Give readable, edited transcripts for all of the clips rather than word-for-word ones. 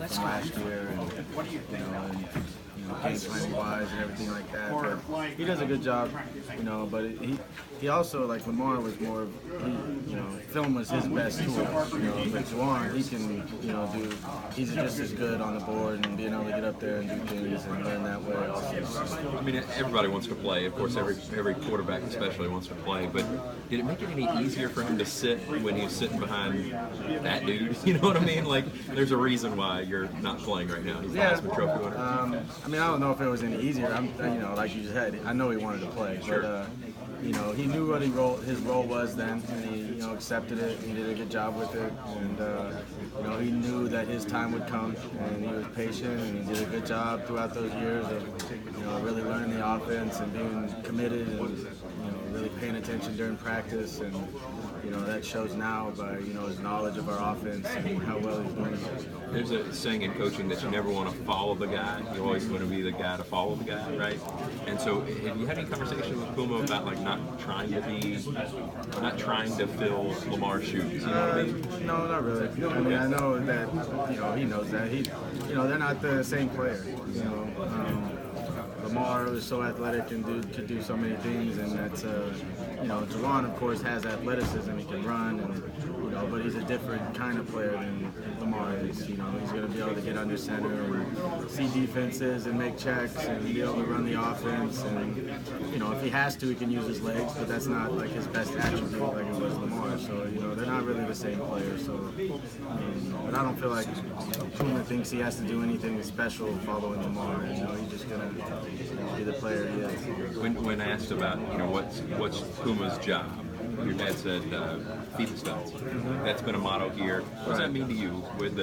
from last year, and game planning wise and everything like that. But he does a good job, But he also, like Lamar, was more of film was his best tool. But Juwan, he can he's just as good on the board and being able to get up there and do things and learn that way also. I mean, everybody wants to play. Of course, every quarterback especially wants to play. But did it make it any easier for him to sit when he was sitting behind that dude? You know what I mean? Like, there's a reason why you're not playing right now. He's the Heisman Trophy winner. I mean, I don't know if it was any easier. Like you said, I know he wanted to play, sure. But he knew what his role was then, and he accepted it. He did a good job with it, and he knew that his time would come, and he was patient, and he did a good job throughout those years of really learning the offense and being committed and really paying attention during practice, and that shows now by his knowledge of our offense and how well he's doing it. There's a saying in coaching that you never want to follow the guy. You always want to be the guy to follow the guy, right? And so, have you had any conversation with Puma about like not trying to fill Lamar's shoes? You know what I mean? No, not really. I mean, I know that he knows that they're not the same player. Lamar was so athletic and could do so many things, and that's Juwan, of course, has athleticism. He can run, and but he's a different kind of player than Lamar is. He's going to be able to get under center and see defenses and make checks and be able to run the offense. And if he has to, he can use his legs, but that's not like his best attribute like it was Lamar. So they're not really the same player. So, but I don't feel like Puma thinks he has to do anything special following Lamar. He's just going to be the player he is. When asked about what's Puma's job, your dad said feed the studs. That's been a motto here. What does that mean to you? With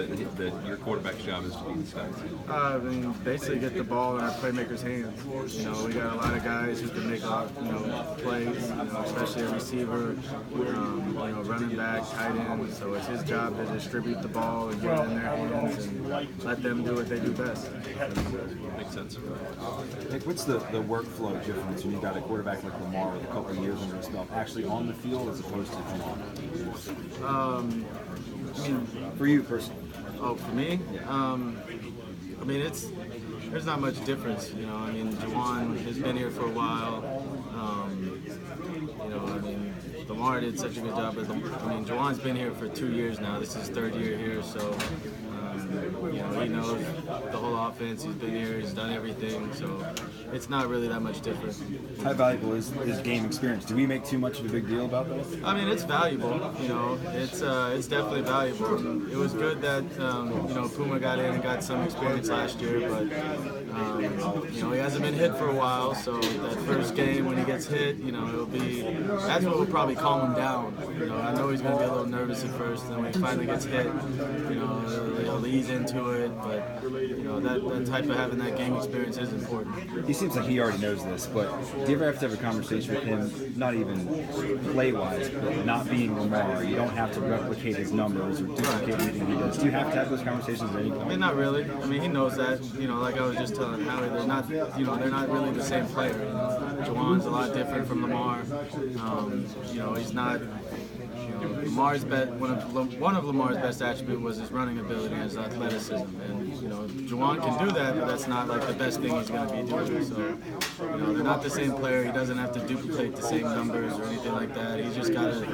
your quarterback's job is to feed the studs? I mean, basically get the ball in our playmakers' hands. We got a lot of guys who can make a lot of plays. Especially a receiver, running back, tight end. So it's his job to distribute the ball and get it in their hands and let them do what they do best. Makes sense. Nick, what's the workflow difference when you got a quarterback like Lamar with a couple of years under his belt, actually on the field as opposed to Juwan? I mean, for you personally. Oh, for me? Yeah. I mean, there's not much difference. I mean, Juwan has been here for a while. I mean, Lamar did such a good job. Juwan's been here for 2 years now. This is his third year here, so he knows the whole offense. He's been here. He's done everything. So it's not really that much different. How valuable is game experience? Do we make too much of a big deal about that? I mean, it's valuable. It's definitely valuable. It was good that Puma got in and got some experience last year, but he hasn't been hit for a while. So that first game when he gets hit, that's what will probably calm him down. I know he's going to be a little nervous at first, and then when he finally gets hit, he'll ease into it. But that type of having that game experience is important. He seems like he already knows this, but do you ever have to have a conversation with him, not even play-wise, but not being Lamar? You don't have to replicate his numbers or duplicate anything he does. Do you have to have those conversations at any point? I mean, not really. I mean, he knows that. Like I was just telling Howie, they're not really the same player. Juwan's a lot different from Lamar. He's not. Lamar's one of Lamar's best attributes was his running ability and his athleticism, and Juwan can do that, but that's not like the best thing he's going to be doing. So they're not the same player. He doesn't have to duplicate the same numbers or anything like that. He's just got to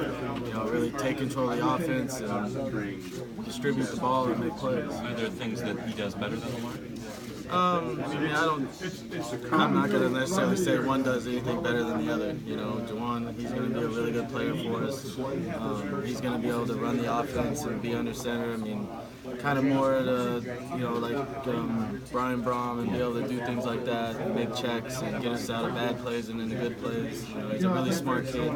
really take control of the offense and distribute the ball and make plays. Are there things that he does better than Lamar? I'm not going to necessarily say one does anything better than the other. Juwan, he's going to be a really good player for us. He's going to be able to run the offense and be under center. I mean, kind of more at Brian Brom and be able to do things like that and make checks and get us out of bad plays and into good plays. He's a really smart kid.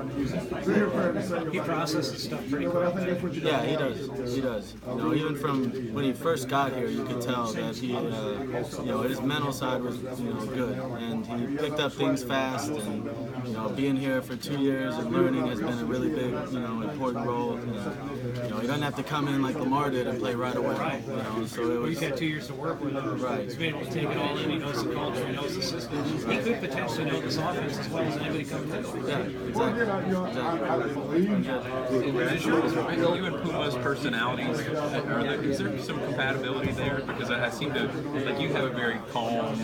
He processes stuff pretty quickly. Yeah, he does. He does. Even from when he first got here, you could tell that he, his mental side was, good, and he picked up things fast. And being here for 2 years and learning has been a really big, important role. He doesn't have to come in like Lamar did and play right right away. You know, so it Well, was. he's had 2 years to work with him. Right. He's been able to take it all in. He knows the culture. He knows the system. He could potentially know this offense as well as anybody coming through. Yeah, exactly. Is you and Puma's personalities, is there some compatibility there? Because I seem to, like, you have a very calm,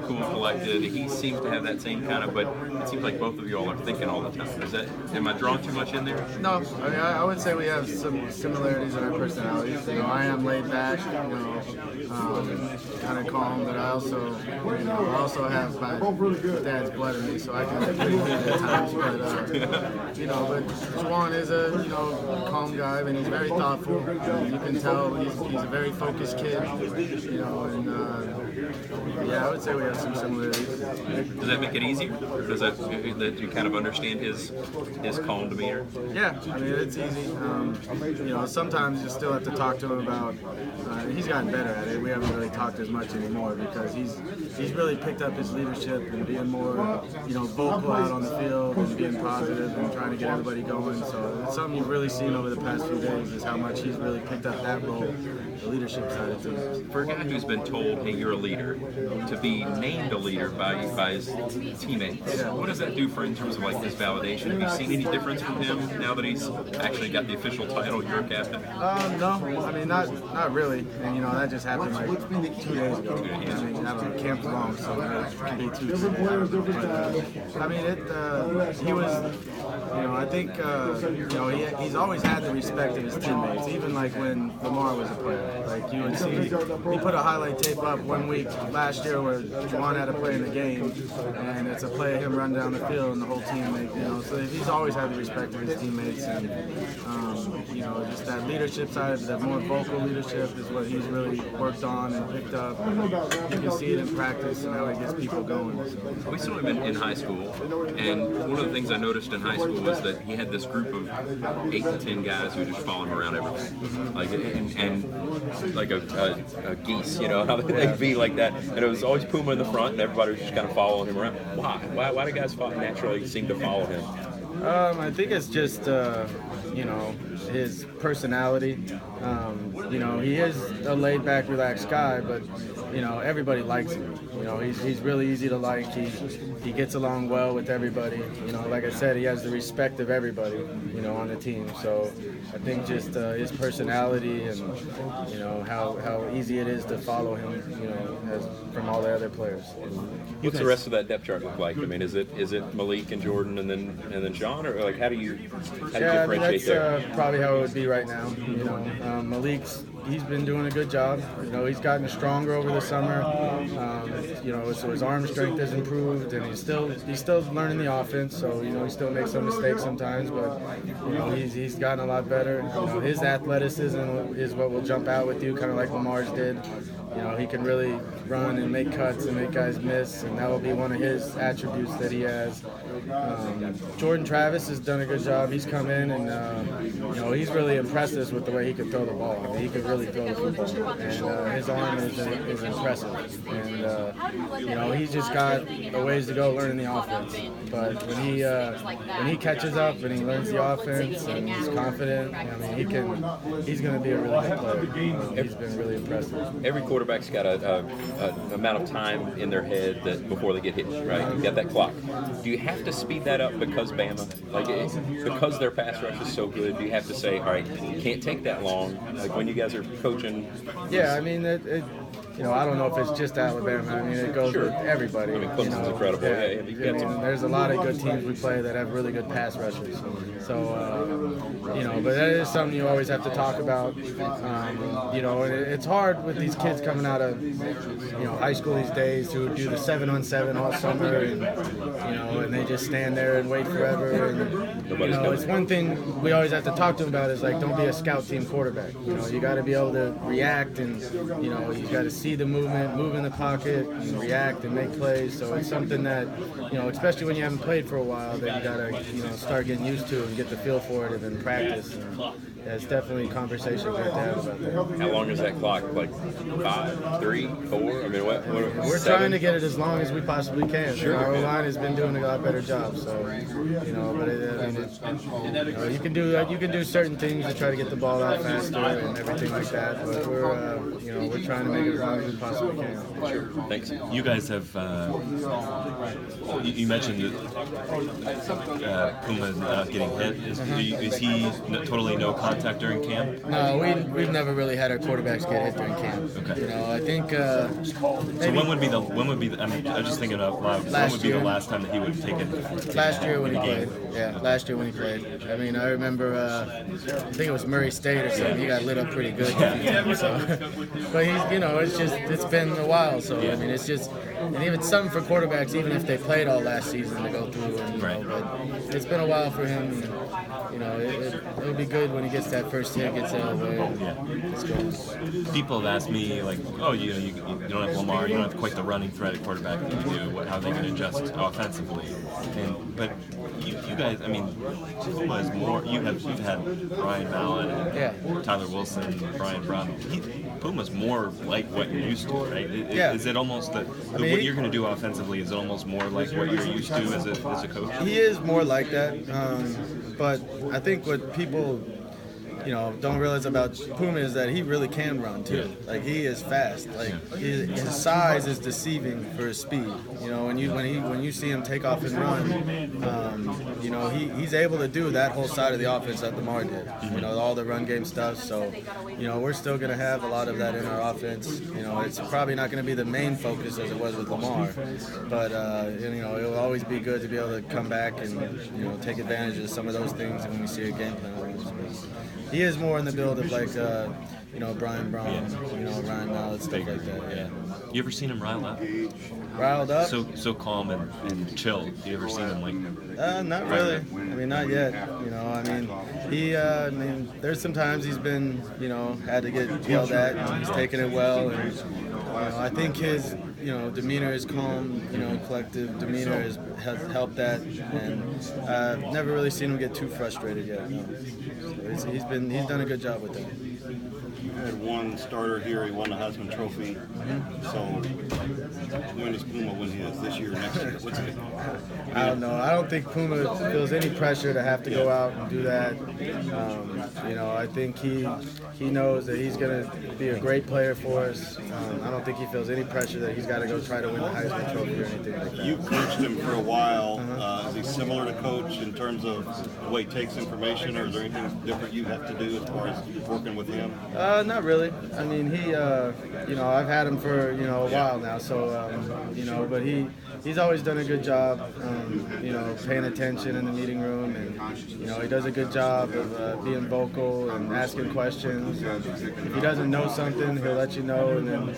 cool, collected. He seems to have that same kind of, but it seems like both of you all are thinking all the time. Is that, am I drawing too much in there? No, I mean, I would say we have some similarities in our personalities. You know, I am laid back, you know, kind of calm, but I also have my dad's blood in me, so I can be at times. But you know, but Juwan is a calm guy, and he's very thoughtful. You can tell he's a very focused kid. You know, and yeah, I would say we have some similarities. Does that make it easier? Does that you kind of understand his calm demeanor? Yeah, I mean, it's easy. You know, sometimes you still have to talk to him about. He's gotten better at it. We haven't really talked as much anymore because he's really picked up his leadership and being more, vocal out on the field and being positive and trying to get everybody going. So it's something you've really seen over the past few days is how much he's really picked up that role, the leadership side of things. For a guy who's been told, "Hey, you're a leader," to be named a leader by his teammates, what does that do for in terms of like his validation? Have you seen any difference from him now that he's actually got the official title, you're a captain? No, I mean not really, and that just happened like 2 days ago. I mean, I don't know, camp's long, so it can be 2 days. But I mean, he was, I think, he's always had the respect of his teammates, even like when Lamar was a player. Like you would see, he put a highlight tape up 1 week last year where Juwan had a play in the game, and it's a play of him run down the field and the whole team, so he's always had the respect of his teammates, and just that leadership side, that more vocal leadership is what he's really worked on and picked up. You can see it in practice and how he gets people going. So. We saw him in high school, and one of the things I noticed in high school was that he had this group of 8 to 10 guys who just follow him around everything, like and like a geese, how they'd be like that. And it was always Puma in the front, and everybody was just kind of following him around. Why do guys naturally seem to follow him? I think it's just his personality. He is a laid-back, relaxed guy, but everybody likes him. He's really easy to like. He gets along well with everybody. Like I said, he has the respect of everybody, on the team. So I think just his personality and how easy it is to follow him, from all the other players. What's the rest of that depth chart look like? I mean, is it Malik and Jordan and then Sean, or like how do you differentiate that's probably how it would be right now. He's been doing a good job. He's gotten stronger over the summer. So his arm strength has improved, and he's still learning the offense. So he still makes some mistakes sometimes, but he's gotten a lot better. His athleticism is what will jump out with you, kind of like Lamar's did. He can really run and make cuts and make guys miss, and that will be one of his attributes that he has. Jordan Travis has done a good job. He's come in and he's really impressed us with the way he could throw the ball. I mean, he could really throw the football, and his arm is impressive. And he's just got a ways to go learning the offense. But when he catches up and he learns the offense and he's confident, I mean, he's going to be a really good player. He's been really impressive. Every quarterback's got a amount of time in their head that before they get hit, right? You got that clock. Do you have to speed that up because Bama, because their pass rush is so good? Do you have to say, all right, you can't take that long? Like when you guys are coaching. Yeah, I mean, I don't know if it's just Alabama. I mean, it goes with everybody. I mean, Clemson's incredible. There's a lot of good teams we play that have really good pass rushers. So, but that is something you always have to talk about. And it's hard with these kids coming out of, high school these days who do the 7-on-7 all summer, and they just stand there and wait forever. And, it's one thing we always have to talk to them about is like, don't be a scout team quarterback. You got to be able to react, and you got to see the movement, move in the pocket, and react and make plays. So it's something that, especially when you haven't played for a while, that you got to, start getting used to and get the feel for it and then practice. And, it's definitely conversations we have to have about that. How long is that clock? Like 5, 3, 4? I mean, what We're 7? trying to get it as long as we possibly can. Sure. Our line has been doing a lot better job, so but you can do certain things to try to get the ball out faster and everything like that. But we're trying to make it as long as we possibly can. Sure. Thanks. You guys have, you mentioned that Puma not getting hit. Is he totally no contact during camp? No, we've never really had our quarterbacks get hit during camp. Okay. I think. So when would be the? I mean, I'm just thinking out loud. When would be the last time that he would take it? Last year when he played. Yeah, last year when he played. I mean, I remember. I think it was Murray State or something. He got lit up pretty good. So, but it's been a while. So I mean, it's just, and even something for quarterbacks, even if they played all last season to go through. And, but it's been a while for him. It'll be good when he gets that first hit, gets out of the way. Let's go. People have asked me, like, oh, you don't have Lamar, you don't have quite the running threat at quarterback that you do. How are they going to adjust offensively? But you guys, I mean, Puma is more. You've had Brian Mallon and Tyler Wilson, Brian Brown. Puma's more like what you're used to, right? Is it almost that what you're going to do offensively? Is it almost more like what you're used to as a coach? He is more like that, but I think what people don't realize about Puma is that he really can run too. Like, he is fast. Like, his size is deceiving for his speed. When you see him take off and run, he's able to do that whole side of the offense that Lamar did. All the run game stuff. So, we're still going to have a lot of that in our offense. It's probably not going to be the main focus as it was with Lamar, but it will always be good to be able to come back and take advantage of some of those things when we see a game plan. He is more in the build of like, Brian Brown, Ryan Mallett, stuff like that. Yeah. You ever seen him riled up? Riled up? So calm and chill. You ever seen him like? Not really. I mean, not yet. There's some times he's been, had to get yelled at, and he's taken it well, and I think his, demeanor is calm, collective demeanor has helped that, and I've never really seen him get too frustrated yet. No. So he's done a good job with that. You had one starter here. He won the Heisman Trophy. So when does Puma win his? This year or next year? What's it? I don't know. I don't think Puma feels any pressure to have to go out and do that. I think he knows that he's going to be a great player for us. I don't think he feels any pressure that he's got to go try to win the Heisman Trophy or anything like that. You coached him for a while. Is he similar to Coach in terms of the way he takes information, or is there anything different you have to do as far as working with him? Not really. I mean, he, I've had him for, a while now, so, but he's always done a good job, paying attention in the meeting room, and, he does a good job of being vocal and asking questions. If he doesn't know something, he'll let you know, and then,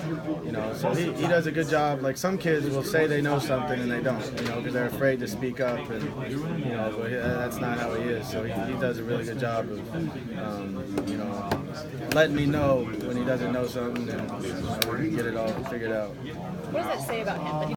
so he does a good job. Like, some kids will say they know something and they don't, because they're afraid to speak up, and, but that's not how he is. So he does a really good job of, letting me know when he doesn't know something, and we can get it all figured out. What does that say about him?